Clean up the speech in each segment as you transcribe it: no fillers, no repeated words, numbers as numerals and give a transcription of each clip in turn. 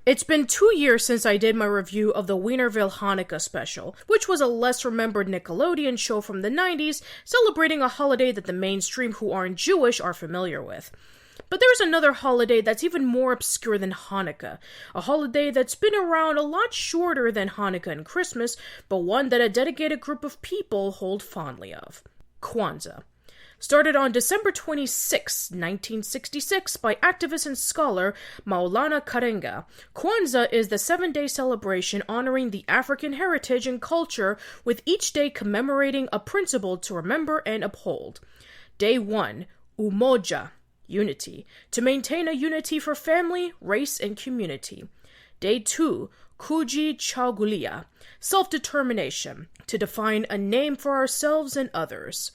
It's been 2 years since I did my review of the Wienerville Hanukkah special, which was a less remembered Nickelodeon show from the 90s, celebrating a holiday that the mainstream who aren't Jewish are familiar with. But there's another holiday that's even more obscure than Hanukkah, a holiday that's been around a lot shorter than Hanukkah and Christmas, but one that a dedicated group of people hold fondly of. Kwanzaa. Started on December 26, 1966 by activist and scholar Maulana Karenga. Kwanzaa is the 7-day celebration honoring the African heritage and culture, with each day commemorating a principle to remember and uphold. Day 1, UMOJA, unity, to maintain a unity for family, race, and community. Day 2, KUJICHAGULIA, self-determination, to define a name for ourselves and others.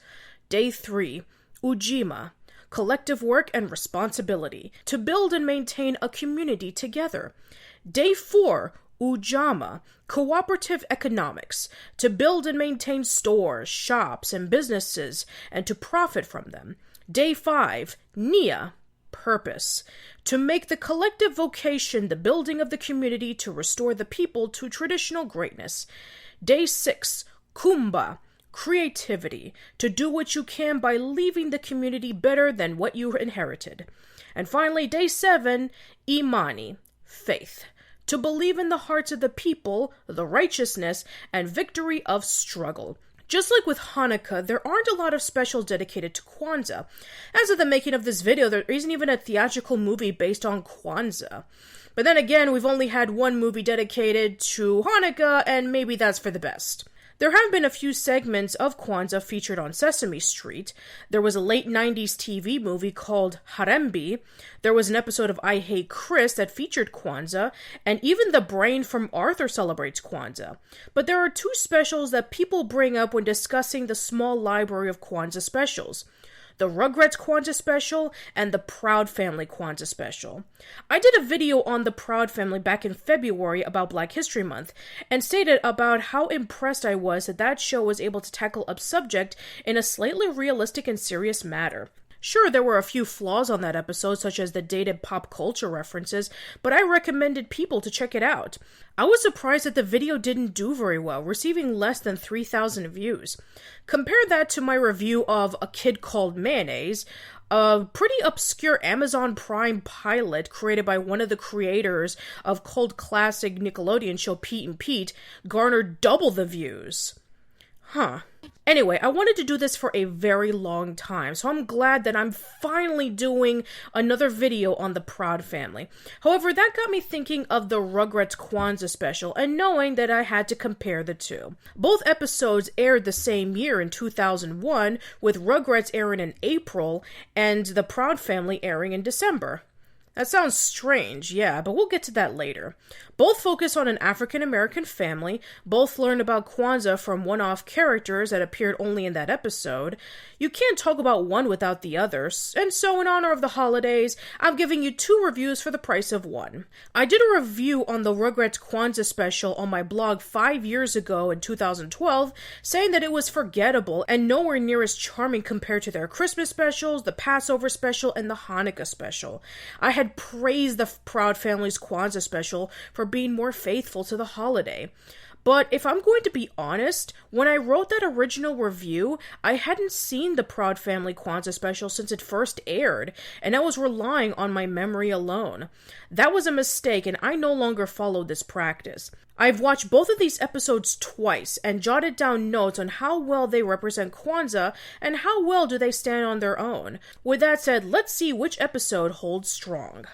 Day 3, UJIMA, collective work and responsibility, to build and maintain a community together. Day 4, UJAMAA, cooperative economics, to build and maintain stores, shops, and businesses, and to profit from them. Day 5, NIA, purpose, to make the collective vocation the building of the community to restore the people to traditional greatness. Day 6, KUUMBA, creativity, to do what you can by leaving the community better than what you inherited. And finally, Day 7, IMANI, faith, to believe in the hearts of the people, the righteousness, and victory of struggle. Just like with Hanukkah, there aren't a lot of specials dedicated to Kwanzaa. As of the making of this video, there isn't even a theatrical movie based on Kwanzaa. But then again, we've only had one movie dedicated to Hanukkah, and maybe that's for the best. There have been a few segments of Kwanzaa featured on Sesame Street. There was a late 90s TV movie called Harembi. There was an episode of I Hate Chris that featured Kwanzaa, and even the brain from Arthur celebrates Kwanzaa. But there are two specials that people bring up when discussing the small library of Kwanzaa specials: the Rugrats Kwanzaa special, and the Proud Family Kwanzaa special. I did a video on the Proud Family back in February about Black History Month, and stated about how impressed I was that that show was able to tackle a subject in a slightly realistic and serious manner. Sure, there were a few flaws on that episode, such as the dated pop culture references, but I recommended people to check it out. I was surprised that the video didn't do very well, receiving less than 3,000 views. Compare that to my review of A Kid Called Mayonnaise, a pretty obscure Amazon Prime pilot created by one of the creators of cult classic Nickelodeon show Pete and Pete, garnered double the views. Anyway, I wanted to do this for a very long time, so I'm glad that I'm finally doing another video on the Proud Family. However, that got me thinking of the Rugrats Kwanzaa special, and knowing that I had to compare the two. Both episodes aired the same year in 2001, with Rugrats airing in April, and the Proud Family airing in December. That sounds strange, yeah, but we'll get to that later. Both focus on an African-American family, both learn about Kwanzaa from one-off characters that appeared only in that episode. You can't talk about one without the others, and so in honor of the holidays, I'm giving you 2 reviews for the price of 1. I did a review on the Rugrats Kwanzaa special on my blog 5 years ago in 2012, saying that it was forgettable and nowhere near as charming compared to their Christmas specials, the Passover special, and the Hanukkah special. I had praised the Proud Family's Kwanzaa special for being more faithful to the holiday. But if I'm going to be honest, when I wrote that original review, I hadn't seen the Proud Family Kwanzaa special since it first aired, and I was relying on my memory alone. That was a mistake, and I no longer follow this practice. I've watched both of these episodes twice, and jotted down notes on how well they represent Kwanzaa, and how well do they stand on their own. With that said, let's see which episode holds strong.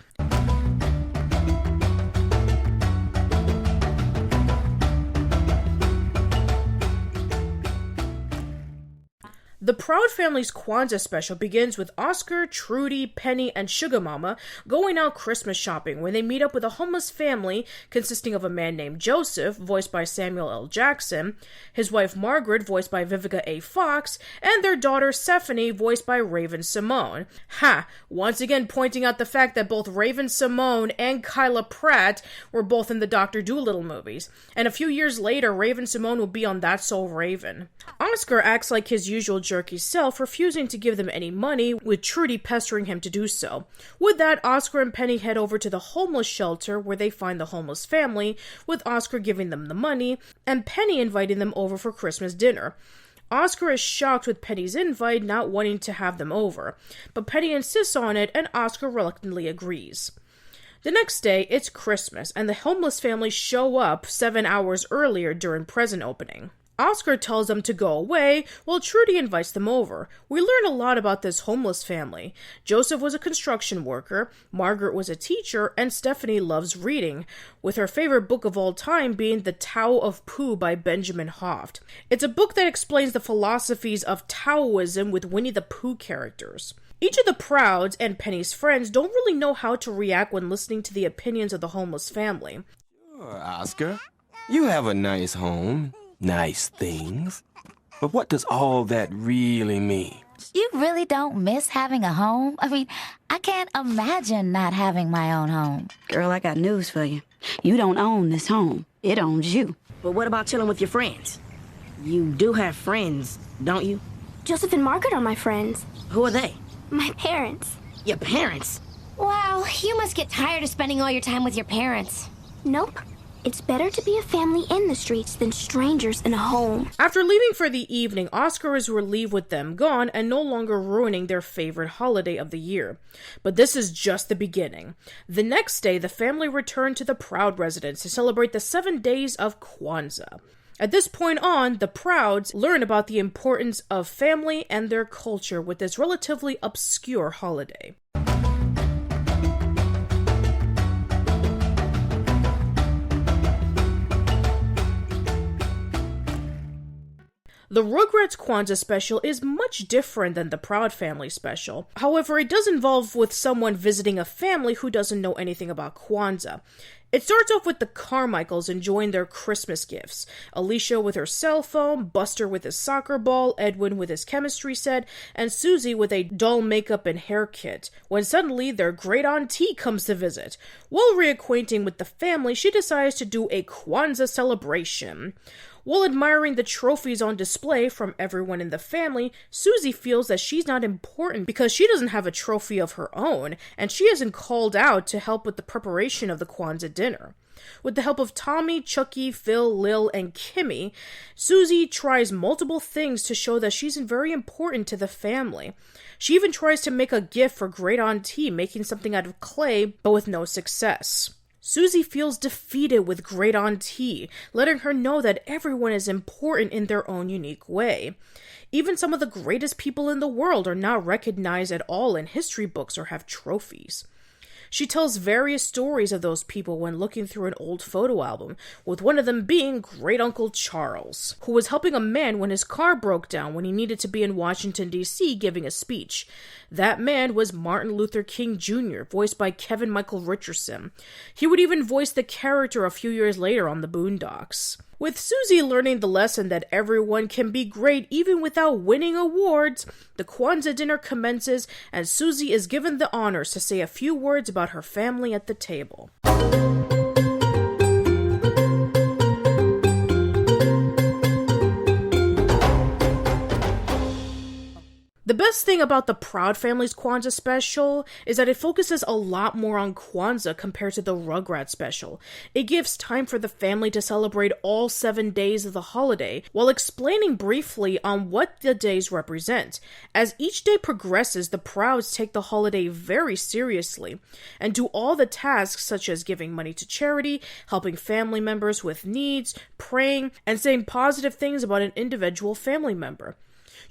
The Proud Family's Kwanzaa special begins with Oscar, Trudy, Penny, and Sugar Mama going out Christmas shopping when they meet up with a homeless family consisting of a man named Joseph, voiced by Samuel L. Jackson, his wife Margaret, voiced by Vivica A. Fox, and their daughter Stephanie, voiced by Raven-Symoné. Once again pointing out the fact that both Raven-Symoné and Kyla Pratt were both in the Dr. Dolittle movies, and a few years later Raven-Symoné will be on That's So Raven. Oscar acts like his usual jerk jerky self, refusing to give them any money, with Trudy pestering him to do so. With that, Oscar and Penny head over to the homeless shelter where they find the homeless family, with Oscar giving them the money, and Penny inviting them over for Christmas dinner. Oscar is shocked with Penny's invite, not wanting to have them over, but Penny insists on it, and Oscar reluctantly agrees. The next day, it's Christmas, and the homeless family show up 7 hours earlier during present opening. Oscar tells them to go away, while Trudy invites them over. We learn a lot about this homeless family. Joseph was a construction worker, Margaret was a teacher, and Stephanie loves reading, with her favorite book of all time being The Tao of Pooh by Benjamin Hoft. It's a book that explains the philosophies of Taoism with Winnie the Pooh characters. Each of the Prouds and Penny's friends don't really know how to react when listening to the opinions of the homeless family. Sure, Oscar. You have a nice home, nice things. But what does all that really mean? You really don't miss having a home? I mean, I can't imagine not having my own home. Girl, I got news for you. You don't own this home. It owns you. But what about chilling with your friends? You do have friends, don't you? Joseph and Margaret are my friends. Who are they? My parents. Your parents? Wow, you must get tired of spending all your time with your parents. Nope. It's better to be a family in the streets than strangers in a home. After leaving for the evening, Oscar is relieved with them gone and no longer ruining their favorite holiday of the year. But this is just the beginning. The next day, the family returned to the Proud residence to celebrate the 7 days of Kwanzaa. At this point on, the Prouds learn about the importance of family and their culture with this relatively obscure holiday. The Rugrats Kwanzaa special is much different than the Proud Family special. However, it does involve with someone visiting a family who doesn't know anything about Kwanzaa. It starts off with the Carmichaels enjoying their Christmas gifts. Alicia with her cell phone, Buster with his soccer ball, Edwin with his chemistry set, and Susie with a doll makeup and hair kit, when suddenly their great auntie comes to visit. While reacquainting with the family, she decides to do a Kwanzaa celebration. While admiring the trophies on display from everyone in the family, Susie feels that she's not important because she doesn't have a trophy of her own, and she isn't called out to help with the preparation of the Kwanzaa dinner. With the help of Tommy, Chucky, Phil, Lil, and Kimmy, Susie tries multiple things to show that she's very important to the family. She even tries to make a gift for Great Auntie, making something out of clay, but with no success. Susie feels defeated with Great Auntie, letting her know that everyone is important in their own unique way. Even some of the greatest people in the world are not recognized at all in history books or have trophies. She tells various stories of those people when looking through an old photo album, with one of them being Great Uncle Charles, who was helping a man when his car broke down when he needed to be in Washington, D.C. giving a speech. That man was Martin Luther King Jr., voiced by Kevin Michael Richardson. He would even voice the character a few years later on the Boondocks. With Susie learning the lesson that everyone can be great even without winning awards, the Kwanzaa dinner commences and Susie is given the honors to say a few words about her family at the table. The best thing about the Proud Family's Kwanzaa special is that it focuses a lot more on Kwanzaa compared to the Rugrats special. It gives time for the family to celebrate all 7 days of the holiday, while explaining briefly on what the days represent. As each day progresses, the Prouds take the holiday very seriously, and do all the tasks such as giving money to charity, helping family members with needs, praying, and saying positive things about an individual family member.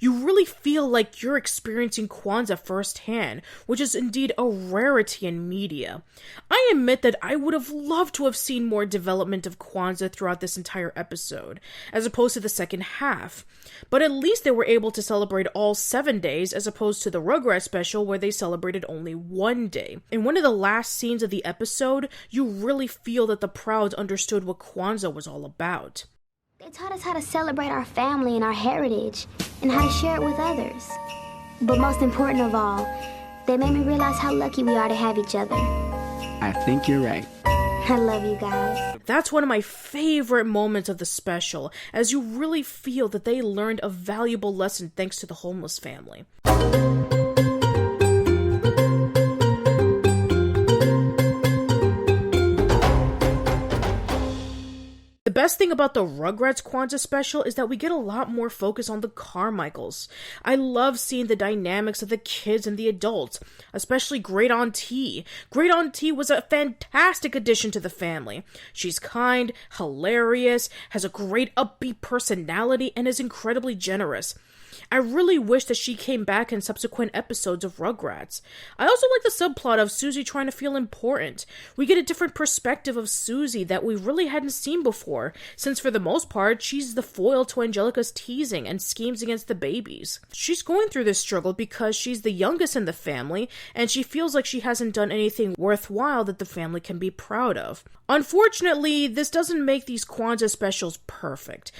You really feel like you're experiencing Kwanzaa firsthand, which is indeed a rarity in media. I admit that I would have loved to have seen more development of Kwanzaa throughout this entire episode, as opposed to the second half. But at least they were able to celebrate all 7 days, as opposed to the Rugrats special where they celebrated only 1 day. In one of the last scenes of the episode, you really feel that the Prouds understood what Kwanzaa was all about. They taught us how to celebrate our family and our heritage, and how to share it with others. But most important of all, they made me realize how lucky we are to have each other. I think you're right. I love you guys. That's one of my favorite moments of the special, as you really feel that they learned a valuable lesson thanks to the homeless family. The best thing about the Rugrats Kwanzaa special is that we get a lot more focus on the Carmichaels. I love seeing the dynamics of the kids and the adults, especially Great Aunt T. Great Aunt T was a fantastic addition to the family. She's kind, hilarious, has a great upbeat personality, and is incredibly generous. I really wish that she came back in subsequent episodes of Rugrats. I also like the subplot of Susie trying to feel important. We get a different perspective of Susie that we really hadn't seen before, since for the most part, she's the foil to Angelica's teasing and schemes against the babies. She's going through this struggle because she's the youngest in the family, and she feels like she hasn't done anything worthwhile that the family can be proud of. Unfortunately, this doesn't make these Kwanzaa specials perfect.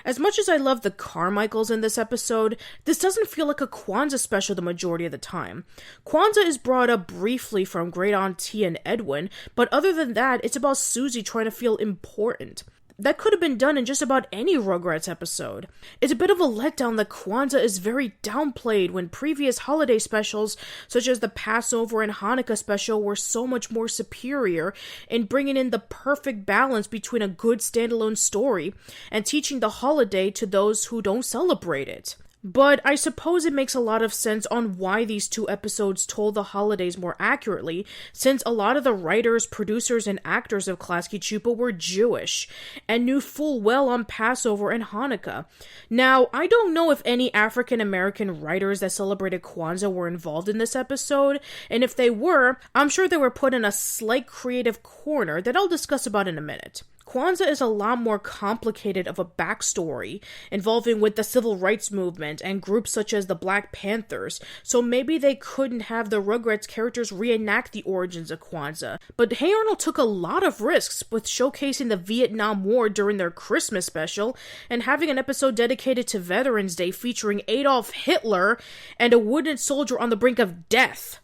As much as I love the Carmichaels in this episode, this doesn't feel like a Kwanzaa special the majority of the time. Kwanzaa is brought up briefly from Great Aunt T and Edwin, but other than that, it's about Susie trying to feel important. That could have been done in just about any Rugrats episode. It's a bit of a letdown that Kwanzaa is very downplayed when previous holiday specials, such as the Passover and Hanukkah special, were so much more superior in bringing in the perfect balance between a good standalone story and teaching the holiday to those who don't celebrate it. But I suppose it makes a lot of sense on why these two episodes told the holidays more accurately, since a lot of the writers, producers, and actors of Klasky Csupo were Jewish, and knew full well on Passover and Hanukkah. Now, I don't know if any African-American writers that celebrated Kwanzaa were involved in this episode, and if they were, I'm sure they were put in a slight creative corner that I'll discuss about in a minute. Kwanzaa is a lot more complicated of a backstory, involving with the civil rights movement and groups such as the Black Panthers, so maybe they couldn't have the Rugrats characters reenact the origins of Kwanzaa. But Hey Arnold took a lot of risks with showcasing the Vietnam War during their Christmas special, and having an episode dedicated to Veterans Day featuring Adolf Hitler and a wounded soldier on the brink of death.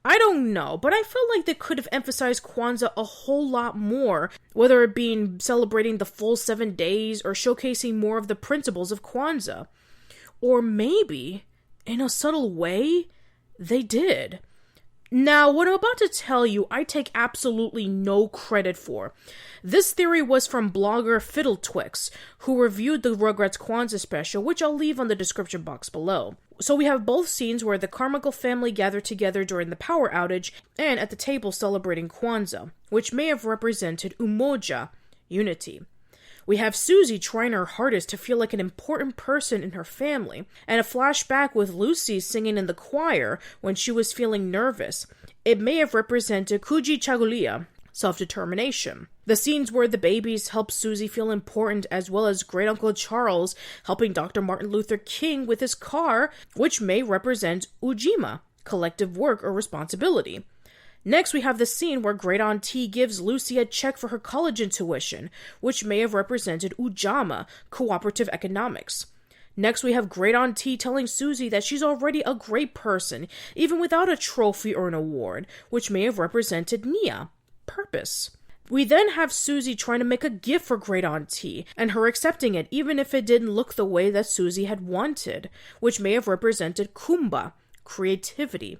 I don't know, but I feel like they could have emphasized Kwanzaa a whole lot more, whether it being celebrating the full 7 days or showcasing more of the principles of Kwanzaa. Or maybe, in a subtle way, they did. Now, what I'm about to tell you, I take absolutely no credit for. This theory was from blogger FiddleTwix, who reviewed the Rugrats Kwanzaa special, which I'll leave on the description box below. So we have both scenes where the Carmichael family gathered together during the power outage and at the table celebrating Kwanzaa, which may have represented UMOJA, unity. We have Susie trying her hardest to feel like an important person in her family, and a flashback with Lucy singing in the choir when she was feeling nervous. It may have represented KUJICHAGULIA, self-determination. The scenes where the babies help Susie feel important, as well as Great Uncle Charles helping Dr. Martin Luther King with his car, which may represent UJIMA, collective work or responsibility. Next, we have the scene where Great Aunt T gives Lucy a check for her college tuition, which may have represented UJAMAA, cooperative economics. Next, we have Great Aunt T telling Susie that she's already a great person, even without a trophy or an award, which may have represented NIA, purpose. We then have Susie trying to make a gift for Great Aunt T, and her accepting it even if it didn't look the way that Susie had wanted, which may have represented KUUMBA, creativity.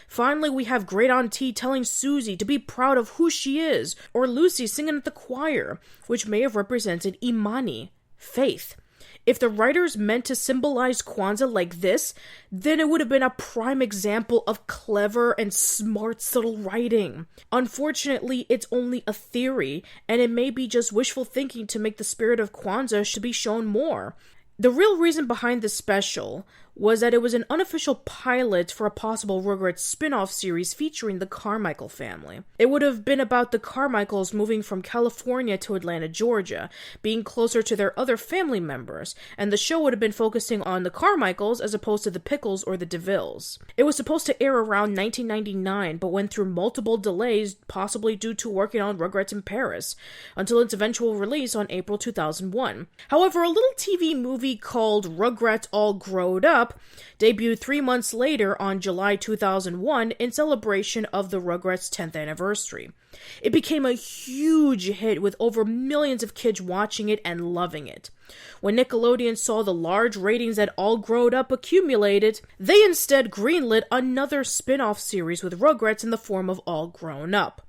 Finally, we have Great Aunt T telling Susie to be proud of who she is, or Lucy singing at the choir, which may have represented IMANI, faith. If the writers meant to symbolize Kwanzaa like this, then it would have been a prime example of clever and smart subtle writing. Unfortunately, it's only a theory, and it may be just wishful thinking to make the spirit of Kwanzaa should be shown more. The real reason behind this special was that it was an unofficial pilot for a possible Rugrats spin-off series featuring the Carmichael family. It would have been about the Carmichaels moving from California to Atlanta, Georgia, being closer to their other family members, and the show would have been focusing on the Carmichaels as opposed to the Pickles or the DeVilles. It was supposed to air around 1999, but went through multiple delays, possibly due to working on Rugrats in Paris, until its eventual release on April 2001. However, a little TV movie called Rugrats All Growed Up debuted 3 months later on July 2001 in celebration of the Rugrats' 10th anniversary. It became a huge hit with over millions of kids watching it and loving it. When Nickelodeon saw the large ratings that All Growed Up accumulated, they instead greenlit another spin-off series with Rugrats in the form of All Grown Up.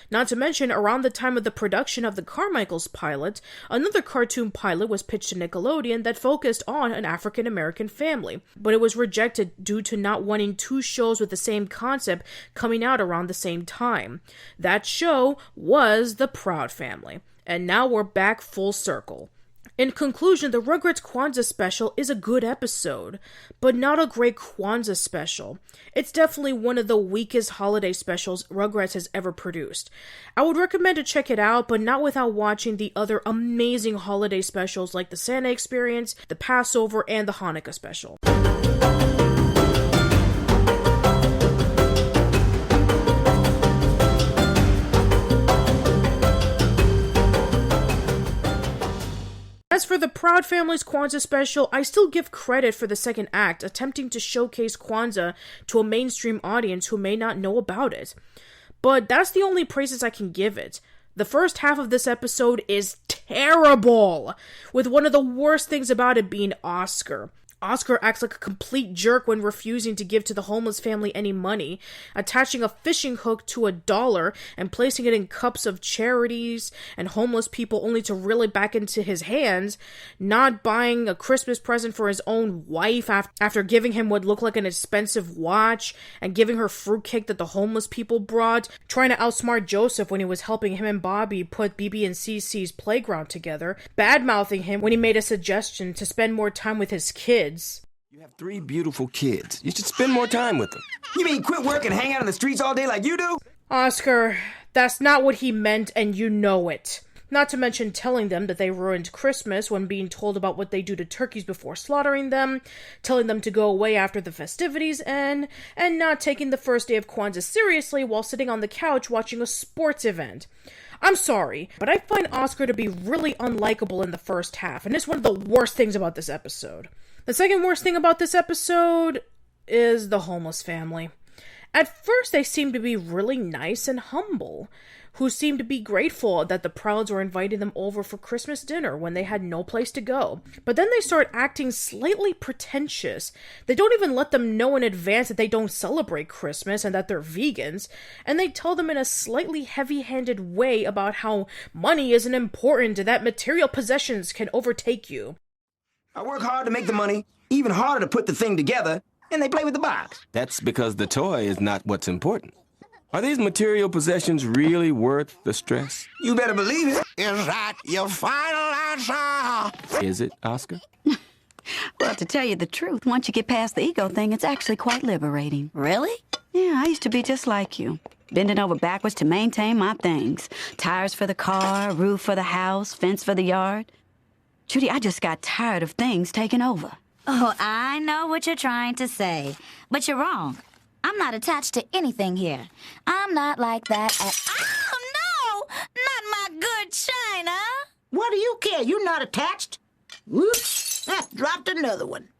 Not to mention, around the time of the production of the Carmichaels pilot, another cartoon pilot was pitched to Nickelodeon that focused on an African-American family, but it was rejected due to not wanting two shows with the same concept coming out around the same time. That show was The Proud Family, and now we're back full circle. In conclusion, the Rugrats Kwanzaa special is a good episode, but not a great Kwanzaa special. It's definitely one of the weakest holiday specials Rugrats has ever produced. I would recommend to check it out, but not without watching the other amazing holiday specials like the Santa Experience, the Passover, and the Hanukkah special. As for the Proud Family's Kwanzaa special, I still give credit for the second act, attempting to showcase Kwanzaa to a mainstream audience who may not know about it. But that's the only praises I can give it. The first half of this episode is terrible, with one of the worst things about it being Oscar. Oscar acts like a complete jerk when refusing to give to the homeless family any money, attaching a fishing hook to $1 and placing it in cups of charities and homeless people only to reel it back into his hands, not buying a Christmas present for his own wife after giving him what looked like an expensive watch, and giving her fruitcake that the homeless people brought, trying to outsmart Joseph when he was helping him and Bobby put BB and CC's playground together, bad-mouthing him when he made a suggestion to spend more time with his kids. You have 3 beautiful kids. You should spend more time with them. You mean quit work and hang out in the streets all day like you do? Oscar, that's not what he meant, and you know it. Not to mention telling them that they ruined Christmas when being told about what they do to turkeys before slaughtering them, telling them to go away after the festivities end, and not taking the first day of Kwanzaa seriously while sitting on the couch watching a sports event. I'm sorry, but I find Oscar to be really unlikable in the first half, and it's one of the worst things about this episode. The second worst thing about this episode is the homeless family. At first, they seem to be really nice and humble, who seem to be grateful that the Prouds were inviting them over for Christmas dinner when they had no place to go. But then they start acting slightly pretentious. They don't even let them know in advance that they don't celebrate Christmas and that they're vegans, and they tell them in a slightly heavy-handed way about how money isn't important and that material possessions can overtake you. I work hard to make the money, even harder to put the thing together, and they play with the box. That's because the toy is not what's important. Are these material possessions really worth the stress? You better believe it. Is that your final answer? Is it, Oscar? Well, to tell you the truth, once you get past the ego thing, it's actually quite liberating. Really? Yeah, I used to be just like you. Bending over backwards to maintain my things. Tires for the car, roof for the house, fence for the yard. Judy, I just got tired of things taking over. Oh, I know what you're trying to say, but you're wrong. I'm not attached to anything here. I'm not like that at... Oh, no! Not my good china! What do you care? You're not attached. Whoops! Dropped another one.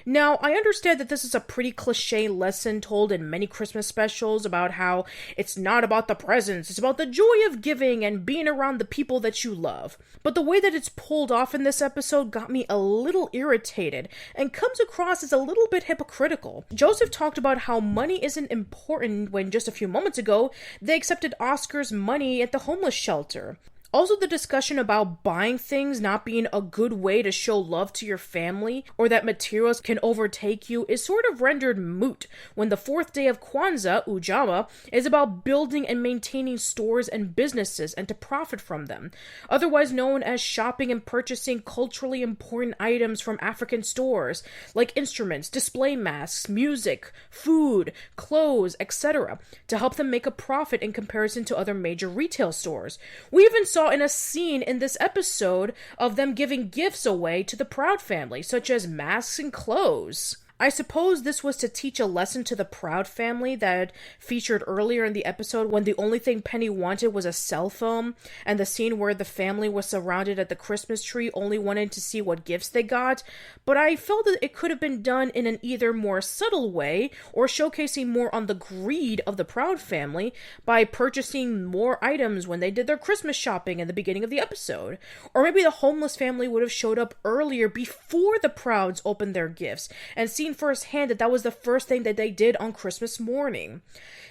Now, I understand that this is a pretty cliche lesson told in many Christmas specials about how it's not about the presents, it's about the joy of giving and being around the people that you love. But the way that it's pulled off in this episode got me a little irritated and comes across as a little bit hypocritical. Joseph talked about how money isn't important when just a few moments ago they accepted Oscar's money at the homeless shelter. Also, the discussion about buying things not being a good way to show love to your family, or that materials can overtake you, is sort of rendered moot when the fourth day of Kwanzaa, UJAMA, is about building and maintaining stores and businesses and to profit from them, otherwise known as shopping and purchasing culturally important items from African stores, like instruments, display masks, music, food, clothes, etc., to help them make a profit in comparison to other major retail stores. We even saw in a scene in this episode of them giving gifts away to the Proud family, such as masks and clothes. I suppose this was to teach a lesson to the Proud family that featured earlier in the episode when the only thing Penny wanted was a cell phone, and the scene where the family was surrounded at the Christmas tree only wanted to see what gifts they got, but I felt that it could have been done in an either more subtle way or showcasing more on the greed of the Proud family by purchasing more items when they did their Christmas shopping in the beginning of the episode. Or maybe the homeless family would have showed up earlier before the Prouds opened their gifts and seen firsthand that was the first thing that they did on Christmas morning.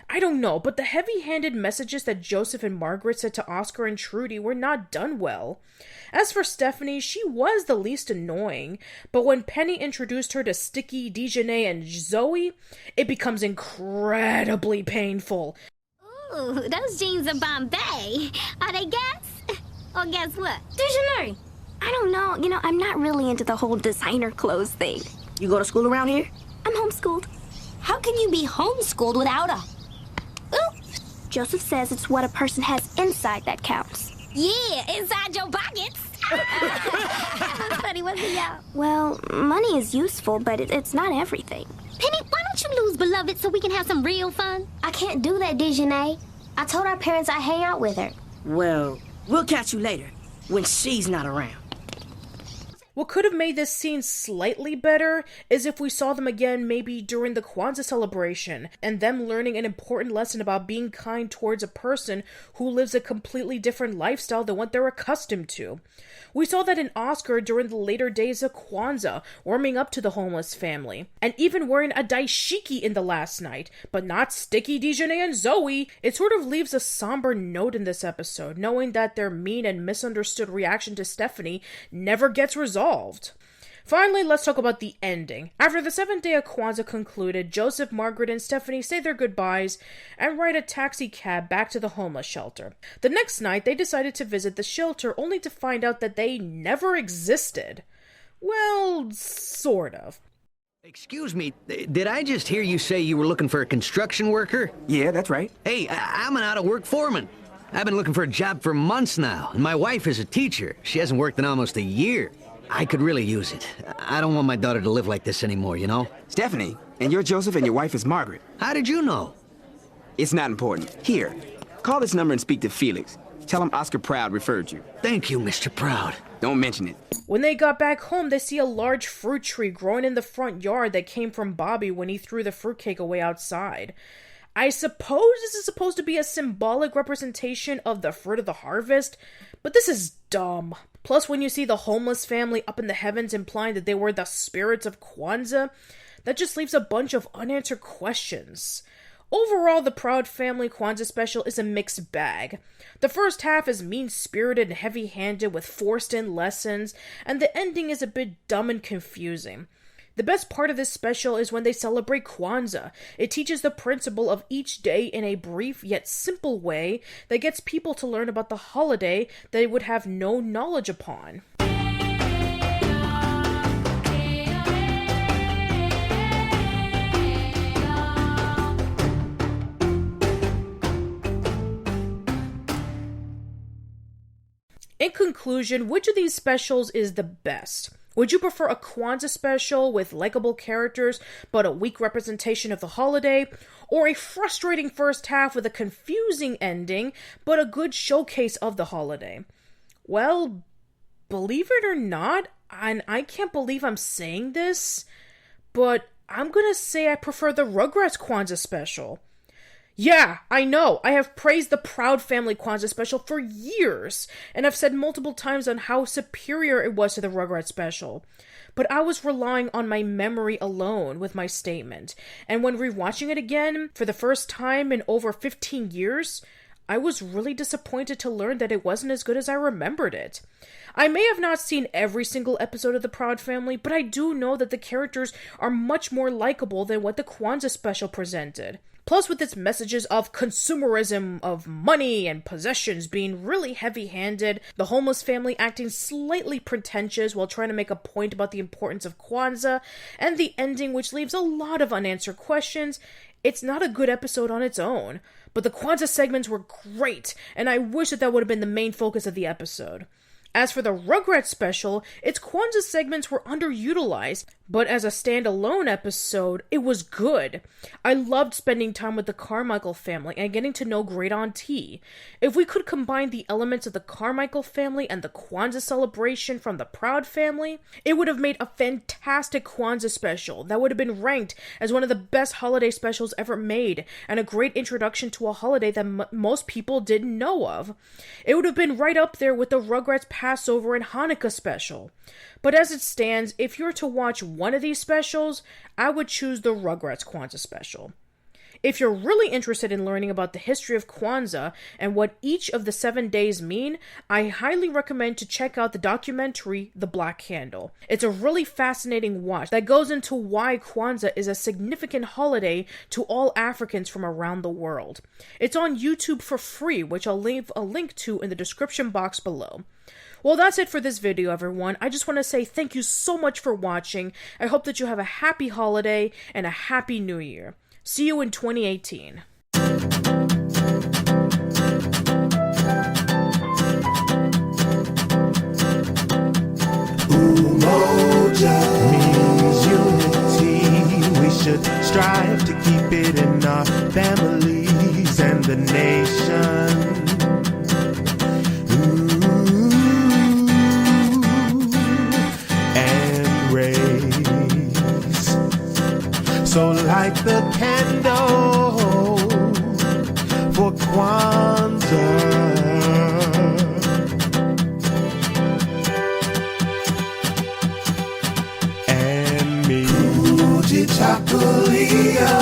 I don't know, but the heavy-handed messages that Joseph and Margaret said to Oscar and Trudy were not done well. As for Stephanie, she was the least annoying, but when Penny introduced her to Sticky, Dejanay, and Zoe, it becomes incredibly painful. Ooh, those jeans are Bombay. Are they Guess? Or guess what? Dejanay! I don't know. I'm not really into the whole designer clothes thing. You go to school around here? I'm homeschooled. How can you be homeschooled without a... Ooh. Joseph says it's what a person has inside that counts. Yeah, inside your pockets. That was funny, wasn't it, y'all? Well, money is useful, but it's not everything. Penny, why don't you lose Beloved so we can have some real fun? I can't do that, Dejanay. I told our parents I'd hang out with her. Well, we'll catch you later, when she's not around. What could have made this scene slightly better is if we saw them again maybe during the Kwanzaa celebration, and them learning an important lesson about being kind towards a person who lives a completely different lifestyle than what they're accustomed to. We saw that in Oscar during the later days of Kwanzaa, warming up to the homeless family, and even wearing a daishiki in the last night, but not Sticky, Dejanay, and Zoe. It sort of leaves a somber note in this episode, knowing that their mean and misunderstood reaction to Stephanie never gets resolved. Finally, let's talk about the ending. After the 7th day of Kwanzaa concluded, Joseph, Margaret, and Stephanie say their goodbyes and ride a taxi cab back to the homeless shelter. The next night, they decided to visit the shelter only to find out that they never existed. Well, sort of. Excuse me, did I just hear you say you were looking for a construction worker? Yeah, that's right. Hey, I'm an out-of-work foreman. I've been looking for a job for months now, and my wife is a teacher. She hasn't worked in almost a year. I could really use it. I don't want my daughter to live like this anymore, you know? Stephanie, and you're Joseph and your wife is Margaret. How did you know? It's not important. Here, call this number and speak to Felix. Tell him Oscar Proud referred you. Thank you, Mr. Proud. Don't mention it. When they got back home, they see a large fruit tree growing in the front yard that came from Bobby when he threw the fruitcake away outside. I suppose this is supposed to be a symbolic representation of the fruit of the harvest, but this is dumb. Plus, when you see the homeless family up in the heavens implying that they were the spirits of Kwanzaa, that just leaves a bunch of unanswered questions. Overall, the Proud Family Kwanzaa special is a mixed bag. The first half is mean-spirited and heavy-handed with forced-in lessons, and the ending is a bit dumb and confusing. The best part of this special is when they celebrate Kwanzaa. It teaches the principle of each day in a brief yet simple way that gets people to learn about the holiday they would have no knowledge upon. In conclusion, which of these specials is the best? Would you prefer a Kwanzaa special with likable characters but a weak representation of the holiday, or a frustrating first half with a confusing ending but a good showcase of the holiday? Well, believe it or not, and I can't believe I'm saying this, but I'm gonna say I prefer the Rugrats Kwanzaa special. Yeah, I know, I have praised the Proud Family Kwanzaa special for years, and I've said multiple times on how superior it was to the Rugrats special. But I was relying on my memory alone with my statement, and when rewatching it again, for the first time in over 15 years, I was really disappointed to learn that it wasn't as good as I remembered it. I may have not seen every single episode of the Proud Family, but I do know that the characters are much more likable than what the Kwanzaa special presented. Plus, with its messages of consumerism, of money and possessions being really heavy-handed, the homeless family acting slightly pretentious while trying to make a point about the importance of Kwanzaa, and the ending which leaves a lot of unanswered questions, it's not a good episode on its own. But the Kwanzaa segments were great, and I wish that would have been the main focus of the episode. As for the Rugrats special, its Kwanzaa segments were underutilized, but as a standalone episode, it was good. I loved spending time with the Carmichael family and getting to know Great Aunt T. If we could combine the elements of the Carmichael family and the Kwanzaa celebration from the Proud Family, it would have made a fantastic Kwanzaa special that would have been ranked as one of the best holiday specials ever made, and a great introduction to a holiday that most people didn't know of. It would have been right up there with the Rugrats Passover and Hanukkah special. But as it stands, if you're to watch one of these specials, I would choose the Rugrats Kwanzaa special. If you're really interested in learning about the history of Kwanzaa and what each of the 7 days mean, I highly recommend to check out the documentary The Black Candle. It's a really fascinating watch that goes into why Kwanzaa is a significant holiday to all Africans from around the world. It's on YouTube for free, which I'll leave a link to in the description box below. Well, that's it for this video, everyone. I just want to say thank you so much for watching. I hope that you have a happy holiday and a happy new year. See you in 2018. UMOJA means unity. We should strive to keep it in our families and the nation. So light the candle for Kwanzaa. And me, KUJICHAGULIA,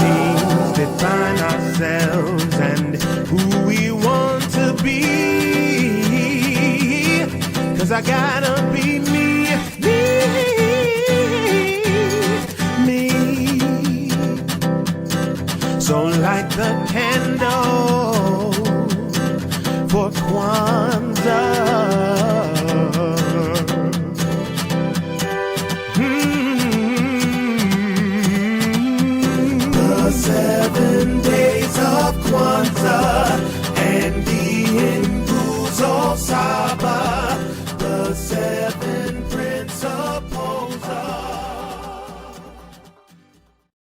means define ourselves and who we want to be. 'Cause I gotta be me. So light the candle for Kwanzaa.